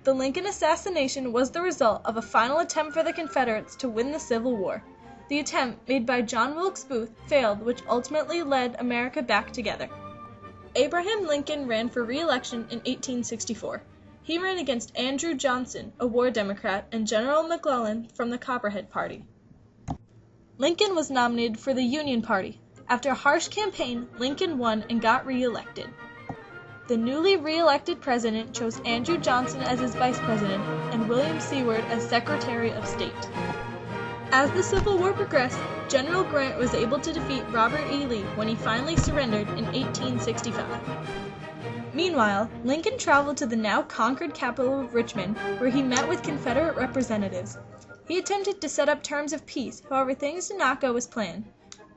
The Lincoln Assassination was the result of a final attempt for the Confederates to win the Civil War. The attempt, made by John Wilkes Booth, failed, which ultimately led America back together. Abraham Lincoln ran for re-election in 1864. He ran against Andrew Johnson, a war Democrat, and General McClellan from the Copperhead Party. Lincoln was nominated for the Union Party. After a harsh campaign, Lincoln won and got re-elected. The newly re-elected president chose Andrew Johnson as his vice president and William Seward as Secretary of State. As the Civil War progressed, General Grant was able to defeat Robert E. Lee when he finally surrendered in 1865. Meanwhile, Lincoln traveled to the now conquered capital of Richmond, where he met with Confederate representatives. He attempted to set up terms of peace, however things did not go as planned.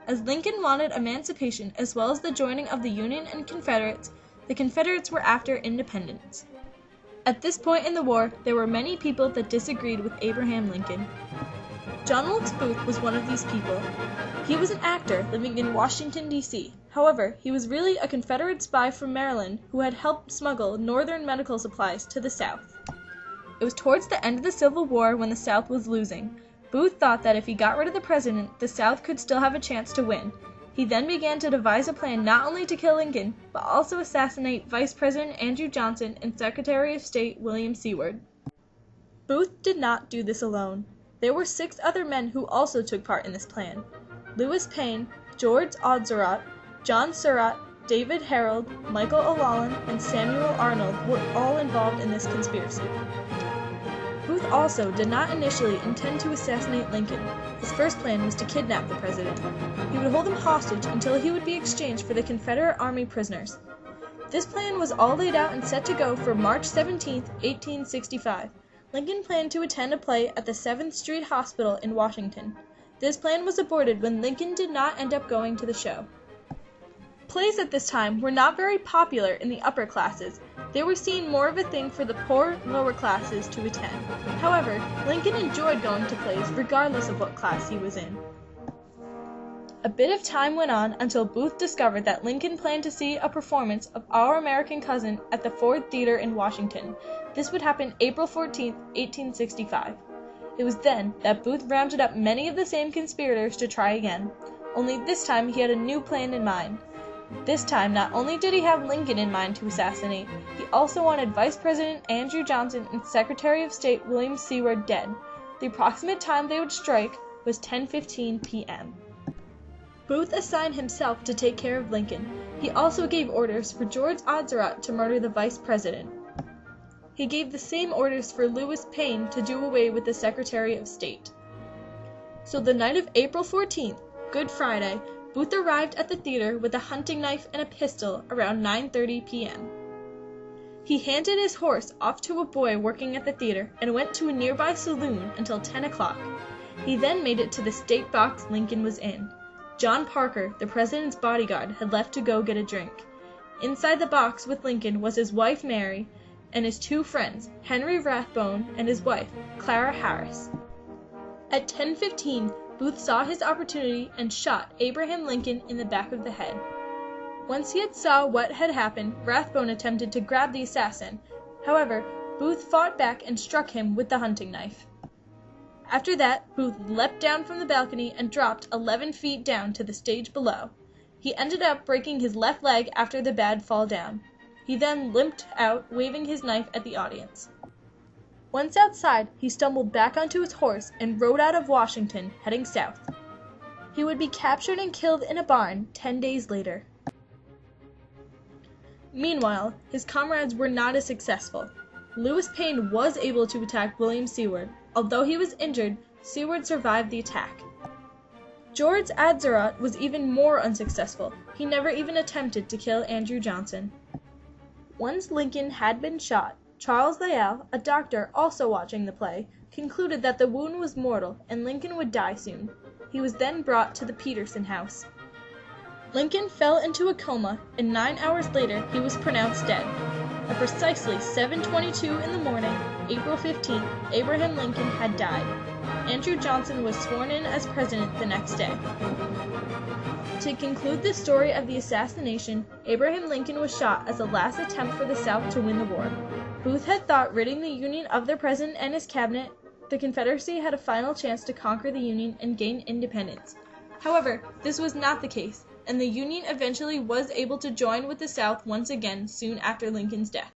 As Lincoln wanted emancipation as well as the joining of the Union and Confederates, the Confederates were after independence. At this point in the war, there were many people that disagreed with Abraham Lincoln. John Wilkes Booth was one of these people. He was an actor living in Washington, D.C. However, he was really a Confederate spy from Maryland who had helped smuggle Northern medical supplies to the South. It was towards the end of the Civil War when the South was losing. Booth thought that if he got rid of the president, the South could still have a chance to win. He then began to devise a plan not only to kill Lincoln, but also assassinate Vice President Andrew Johnson and Secretary of State William Seward. Booth did not do this alone. There were 6 other men who also took part in this plan. Lewis Payne, George Atzerodt, John Surratt, David Harold, Michael O'Laughlin, and Samuel Arnold were all involved in this conspiracy. Booth also did not initially intend to assassinate Lincoln. His first plan was to kidnap the president. He would hold him hostage until he would be exchanged for the Confederate Army prisoners. This plan was all laid out and set to go for March 17, 1865. Lincoln planned to attend a play at the 7th Street Hospital in Washington. This plan was aborted when Lincoln did not end up going to the show. Plays at this time were not very popular in the upper classes. They were seen more of a thing for the poor, lower classes to attend. However, Lincoln enjoyed going to plays regardless of what class he was in. A bit of time went on until Booth discovered that Lincoln planned to see a performance of Our American Cousin at the Ford Theater in Washington. This would happen April 14, 1865. It was then that Booth rounded up many of the same conspirators to try again. Only this time he had a new plan in mind. This time, not only did he have Lincoln in mind to assassinate, he also wanted Vice President Andrew Johnson and Secretary of State William Seward dead. The approximate time they would strike was 10:15 p.m. Booth assigned himself to take care of Lincoln. He also gave orders for George Atzerodt to murder the Vice President. He gave the same orders for Lewis Payne to do away with the Secretary of State. So the night of April 14th, Good Friday, Booth arrived at the theater with a hunting knife and a pistol around 9:30 p.m. He handed his horse off to a boy working at the theater and went to a nearby saloon until 10 o'clock. He then made it to the state box Lincoln was in. John Parker, the president's bodyguard, had left to go get a drink. Inside the box with Lincoln was his wife Mary and his 2 friends, Henry Rathbone and his wife, Clara Harris. At 10:15, Booth saw his opportunity and shot Abraham Lincoln in the back of the head. Once he had saw what had happened, Rathbone attempted to grab the assassin. However, Booth fought back and struck him with the hunting knife. After that, Booth leapt down from the balcony and dropped 11 feet down to the stage below. He ended up breaking his left leg after the bad fall down. He then limped out, waving his knife at the audience. Once outside, he stumbled back onto his horse and rode out of Washington, heading south. He would be captured and killed in a barn 10 days later. Meanwhile, his comrades were not as successful. Lewis Payne was able to attack William Seward. Although he was injured, Seward survived the attack. George Atzerodt was even more unsuccessful. He never even attempted to kill Andrew Johnson. Once Lincoln had been shot, Charles Lyell, a doctor also watching the play, concluded that the wound was mortal and Lincoln would die soon. He was then brought to the Peterson house. Lincoln fell into a coma, and 9 hours later he was pronounced dead. At precisely 7:22 in the morning, April 15th, Abraham Lincoln had died. Andrew Johnson was sworn in as president the next day. To conclude the story of the assassination, Abraham Lincoln was shot as a last attempt for the South to win the war. Booth had thought ridding the Union of their president and his cabinet, the Confederacy had a final chance to conquer the Union and gain independence. However, this was not the case, and the Union eventually was able to join with the South once again soon after Lincoln's death.